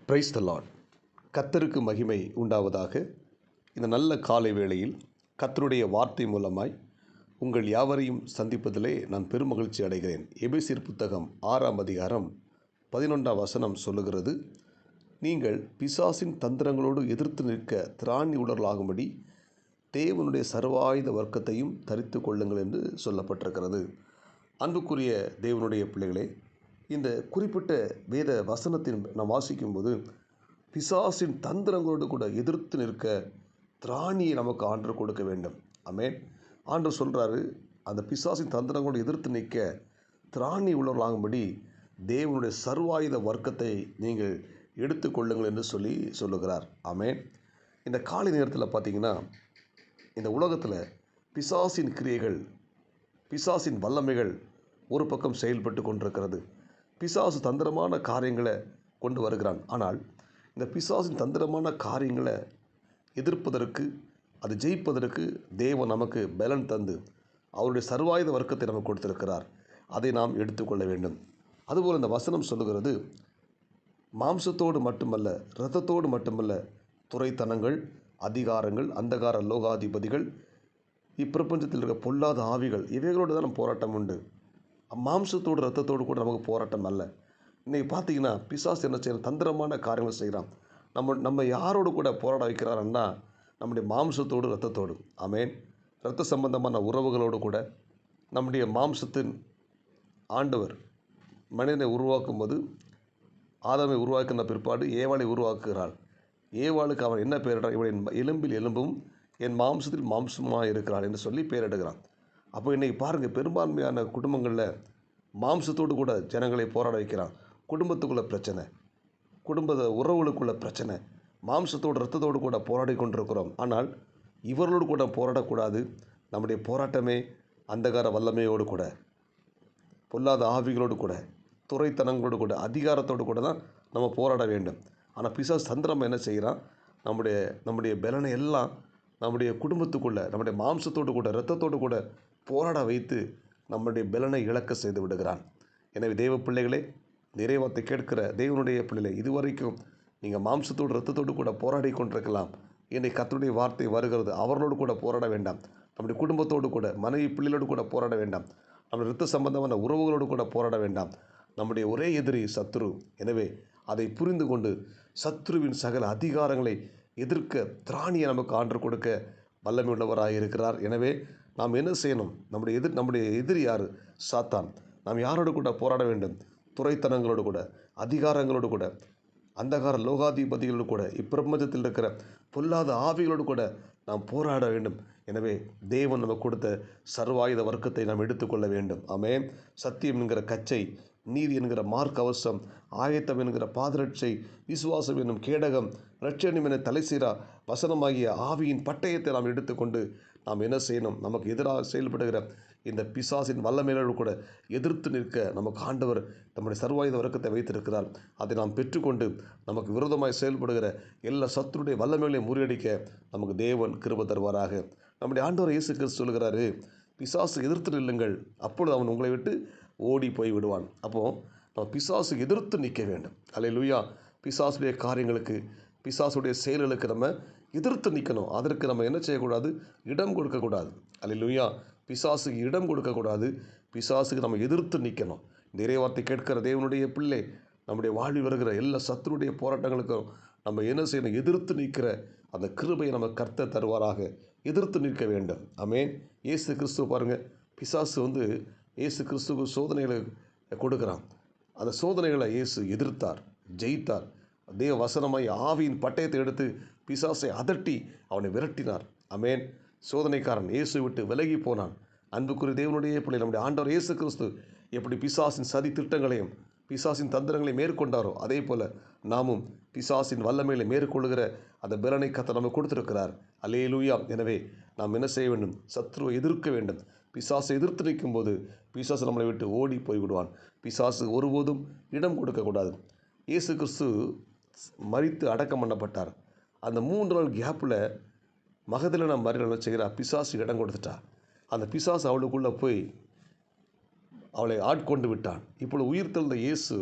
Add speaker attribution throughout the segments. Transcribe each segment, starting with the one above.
Speaker 1: Praise the Lord. கர்த்தருக்கு மகிமை உண்டாவதாக. இந்த நல்ல காலை வேளையில் கர்த்தருடைய வார்த்தை மூலமாய் உங்கள் யாவரையும் சந்திப்பதிலே நான் பெருமகிழ்ச்சி அடைகிறேன். எபேசியர் புத்தகம் 6ஆம் அதிகாரம் 11ஆம் வசனம் சொல்லுகிறது, நீங்கள் பிசாசின் தந்திரங்களோடு எதிர்த்து நிற்க திராணி உடலாகும்படி தேவனுடைய சர்வாயுத வர்க்கத்தையும் தரித்து கொள்ளுங்கள் என்று சொல்லப்பட்டிருக்கிறது. அன்புக்குரிய தேவனுடைய பிள்ளைகளே, இந்த குறிப்பிட்ட வேத வசனத்தின் நாம் வாசிக்கும்போது பிசாசின் தந்திரங்களோடு கூட எதிர்த்து நிற்க திராணியை நமக்கு ஆண்டவர் கொடுக்க வேண்டும். ஆமென். ஆண்டவர் சொல்கிறாரு, அந்த பிசாசின் தந்திரங்களோடு எதிர்த்து நிற்க திராணி உள்ளவர்களாகும்படி தேவனுடைய சர்வாயுத வர்க்கத்தை நீங்கள் எடுத்துக்கொள்ளுங்கள் என்று சொல்லுகிறார். ஆமென். இந்த காலை நேரத்தில் பார்த்திங்கன்னா, இந்த உலகத்தில் பிசாசின் கிரியைகள், பிசாசின் வல்லமைகள் ஒரு பக்கம் செயல்பட்டு கொண்டிருக்கிறது. பிசாசு தந்திரமான காரியங்களை கொண்டு வருகிறான். ஆனால் இந்த பிசாசின் தந்திரமான காரியங்களை எதிர்ப்பதற்கு, அது ஜெயிப்பதற்கு தேவன் நமக்கு பலன் தந்து அவருடைய சர்வாயுத வர்க்கத்தை நமக்கு கொடுத்திருக்கிறார். அதை நாம் எடுத்துக்கொள்ள வேண்டும். அதுபோல் இந்த வசனம் சொல்லுகிறது, மாம்சத்தோடு மட்டுமல்ல, இரத்தத்தோடு மட்டுமல்ல, துரைத்தனங்கள், அதிகாரங்கள், அந்தகார லோகாதிபதிகள், இப்பிரபஞ்சத்தில் இருக்க பொல்லாத ஆவிகள், இவைகளோடு தான் நம்ம போராட்டம் உண்டு. மாம்சத்தோடு இரத்தத்தோடு கூட நமக்கு போராட்டம் அல்ல. இன்றைக்கி பார்த்தீங்கன்னா பிசாசு என்ன செய்யறான்? தந்திரமான காரியங்கள் செய்கிறான். நம்ம யாரோடு கூட போராட வைக்கிறாருன்னா, நம்முடைய மாம்சத்தோடு இரத்தத்தோடு. ஆமென். இரத்த சம்பந்தமான உறவுகளோடு கூட. நம்முடைய மாம்சத்தின் ஆண்டவர் மனிதனை உருவாக்கும்போது, ஆதாமை உருவாக்கின பிற்பாடு ஏவாளை உருவாக்குகிறாள். ஏவாளுக்கு அவன் என்ன பெயரிடுறான்? இவளின் எலும்பில் எலும்பும் என் மாம்சத்தில் மாம்சமாக இருக்கிறாள் என்று சொல்லி பெயரிடுகிறான். அப்போ இன்றைக்கி பாருங்கள், பெரும்பான்மையான குடும்பங்களில் மாம்சத்தோடு கூட ஜனங்களை போராட வைக்கிறான். குடும்பத்துக்குள்ள பிரச்சனை, குடும்ப உறவுகளுக்குள்ள பிரச்சனை, மாம்சத்தோடு இரத்தத்தோடு கூட போராடி கொண்டிருக்கிறோம். ஆனால் இவர்களோடு கூட போராடக்கூடாது. நம்முடைய போராட்டமே அந்தகார வல்லமையோடு கூட, பொல்லாத ஆவிகளோடு கூட, துரைத்தனங்களோடு கூட, அதிகாரத்தோடு கூட தான் நம்ம போராட வேண்டும். ஆனால் பிசாசு தந்திரம் என்ன செய்கிறான்? நம்முடைய பலனை எல்லாம் நம்முடைய குடும்பத்துக்குள்ளே, நம்முடைய மாம்சத்தோடு கூட, இரத்தத்தோடு கூட போராட வைத்து நம்முடைய பலனை இழக்க செய்து விடுகிறான். எனவே தேவ பிள்ளைகளே, இந்த இறைவார்த்தை கேட்கிற தேவனுடைய பிள்ளைகளே, இதுவரைக்கும் நீங்கள் மாம்சத்தோடு இரத்தத்தோடு கூட போராடி கொண்டிருக்கலாம். இன்றைக்கு கர்த்தருடைய வார்த்தை வருகிறது, அவர்களோடு கூட போராட வேண்டாம். நம்முடைய குடும்பத்தோடு கூட, மனைவி பிள்ளைகளோடு கூட போராட வேண்டாம். நம்முடைய இரத்த சம்பந்தமான உறவுகளோடு கூட போராட வேண்டாம். நம்முடைய ஒரே எதிரி சத்துரு. எனவே அதை புரிந்து கொண்டு சத்துருவின் சகல அதிகாரங்களை எதிர்க்க திராணியை நமக்கு ஆண்டவர் கொடுக்க வல்லமை உள்ளவராக இருக்கிறார். எனவே நாம் என்ன செய்யணும்? நம்முடைய எதிரி யார்? சாத்தான். நாம் யாரோடு கூட போராட வேண்டும்? துரைத்தனங்களோடு கூட, அதிகாரங்களோடு கூட, அந்தகார லோகாதிபதிகளோடு கூட, இப்பிரபஞ்சத்தில் இருக்கிற பொல்லாத ஆவிகளோடு கூட நாம் போராட வேண்டும். எனவே தேவன் நமக்கு கொடுத்த சர்வாயுத வர்க்கத்தை நாம் எடுத்துக்கொள்ள வேண்டும். ஆமென். சத்தியம் என்கிற கச்சை, நீதி என்கிற மார்க்கவசம், ஆயத்தம் என்கிற பாதரட்சை, விசுவாசம் என்னும் கேடகம், இரட்சணியம் என தலைசீரா வசனமாகிய ஆவியின் பட்டயத்தை நாம் எடுத்துக்கொண்டு நாம் என்ன செய்யணும்? நமக்கு எதிராக செயல்படுகிற இந்த பிசாசின் வல்லமையோடு கூட எதிர்த்து நிற்க நமக்கு ஆண்டவர் நம்முடைய சர்வாயுத வர்க்கத்தை வைத்திருக்கிறார். அதை நாம் பெற்றுக்கொண்டு நமக்கு விரோதமாய் செயல்படுகிற எல்லா சத்துருடைய வல்லமைகளையும் முறியடிக்க நமக்கு தேவன் கிருபை தருவாராக. நம்முடைய ஆண்டவர் இயேசு கிறிஸ்து சொல்கிறாரு, பிசாசு எதிர்த்து நில்லுங்கள், அப்பொழுது அவன் உங்களை விட்டு ஓடி போய் விடுவான். அப்போது நம்ம பிசாசு எதிர்த்து நிற்க வேண்டும். அல்லேலூயா. பிசாசுடைய காரியங்களுக்கு, பிசாசுடைய செயல்களுக்கு நம்ம எதிர்த்து நிற்கணும். அதற்கு நம்ம என்ன செய்யக்கூடாது? இடம் கொடுக்கக்கூடாது. அல்லேலூயா. பிசாசுக்கு இடம் கொடுக்கக்கூடாது. பிசாசுக்கு நம்ம எதிர்த்து நிற்கணும். இந்த இறைவார்த்தை கேட்கிற தேவனுடைய பிள்ளை, நம்முடைய வாழ்வில் வருகிற எல்லா சத்துருடைய போராட்டங்களுக்கும் நம்ம என்ன செய்யணும்? எதிர்த்து நிற்கிற அந்த கிருபையை நம்ம கர்த்தர் தருவாராக. எதிர்த்து நிற்க வேண்டும். ஆமென். இயேசு கிறிஸ்துவ பாருங்கள், பிசாசு இயேசு கிறிஸ்துவுக்கு சோதனைகளை கொடுக்குறான். அந்த சோதனைகளை இயேசு எதிர்த்தார், ஜெயித்தார். தேவ வசனமாய் ஆவியின் பட்டயத்தை எடுத்து பிசாசை அதட்டி அவனை விரட்டினார். ஆமென். சோதனைக்காரன் இயேசு விட்டு விலகி போனான். அன்புக்குரிய தேவனுடைய பிள்ளை, நம்முடைய ஆண்டவர் இயேசு கிறிஸ்து எப்படி பிசாசின் சதி திட்டங்களையும் பிசாசின் தந்திரங்களை மேற்கொண்டாரோ, அதே போல் நாமும் பிசாசின் வல்லமைகளை மேற்கொள்கிற அந்த பலனை கர்த்தர் நமக்கு கொடுத்திருக்கிறார். அல்லேலூயா. எனவே நாம் என்ன செய்ய வேண்டும்? சத்துருவை எதிர்க்க வேண்டும். பிசாசை எதிர்த்து நிற்கும்போது பிசாசு நம்மளை விட்டு ஓடி போய்விடுவான். பிசாசு ஒருபோதும் இடம் கொடுக்கக்கூடாது. இயேசு கிறிஸ்து மரித்து அடக்கம் பண்ணப்பட்டார். அந்த 3 நாள் கேப்பில் மகதலேனா மரியாள் செய்கிறா, பிசாசு இடம் கொடுத்துட்டா. அந்த பிசாசு அவளுக்குள்ளே போய் அவளை ஆட்கொண்டு விட்டான். இப்பொழுது உயிர் தெழுந்த இயேசு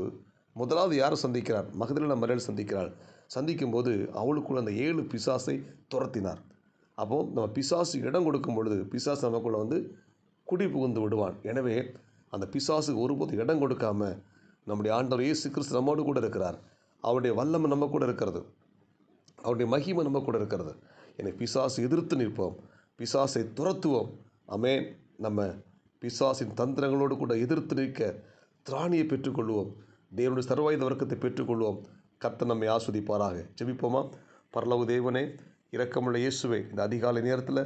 Speaker 1: முதலாவது யாரை சந்திக்கிறார்? மகதலேனா மரியாள் சந்திக்கிறாள். சந்திக்கும்போது அவளுக்குள்ள அந்த 7 பிசாசை துரத்தினார். அப்போது நம்ம பிசாசு இடம் கொடுக்கும் பொழுது பிசாசு நமக்குள்ளே வந்து குடி புகுந்து விடுவான். எனவே அந்த பிசாசுக்கு ஒருபோதும் இடம் கொடுக்காம நம்முடைய ஆண்டவர் இயேசு கிறிஸ்து நம்மோடு கூட இருக்கிறார். அவருடைய வல்லமை நம்ம கூட இருக்கிறது. அவருடைய மகிமை நம்ம கூட இருக்கிறது. எனக்கு பிசாசு எதிர்த்து நிற்போம், பிசாசை துரத்துவோம். ஆமென். நம்ம பிசாசின் தந்திரங்களோடு கூட எதிர்த்து நிற்க திராணியை பெற்றுக்கொள்வோம். தேவனுடைய சர்வாயுத வர்க்கத்தை பெற்றுக்கொள்வோம். கர்த்தர் நம்மை ஆஸ்வதிப்பாராக. ஜெபிப்போமா? பரலோக தேவனே, இரக்கமுள்ள இயேசுவே, இந்த அதிகாலை நேரத்தில்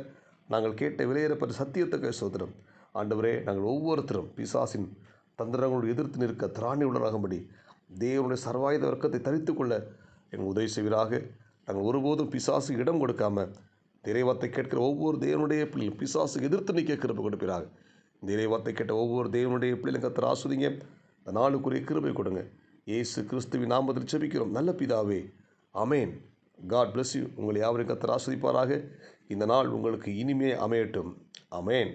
Speaker 1: நாங்கள் கேட்ட விலையேறப்பட்ட சத்தியத்துக்கு ஸ்தோத்திரம். ஆண்டவரே, நாங்கள் ஒவ்வொருத்தரும் பிசாசின் தந்திரங்களோடு எதிர்த்து நிற்க திராணி உள்ளராகும்படி தேவனுடைய சர்வாயுத வர்க்கத்தை தரித்து கொள்ள எங்கள் உதவி செய்வீராக. நாங்கள் ஒருபோதும் பிசாசு இடம் கொடுக்காம இறைவார்த்தை கேட்கிற ஒவ்வொரு தேவனுடைய பிள்ளைகளும் பிசாசுக்கு எதிர்த்து நிற்க கிருபை கொடுப்பீராக. இந்த இறைவார்த்தை கேட்ட ஒவ்வொரு தேவனுடைய பிள்ளைகளும் கர்த்தர் ஆஸ்வதிங்க. இந்த நாளுக்குரிய கிருபை கொடுங்க. இயேசு கிறிஸ்துவின் நாமத்தில் ஜெபிக்கிறோம் நல்ல பிதாவே. ஆமென். God bless you. உங்களை யாவரையும் கர்த்தர் ஆஸ்வதிப்பாராக. இந்த நாள் உங்களுக்கு இனிமே அமையட்டும். ஆமென்.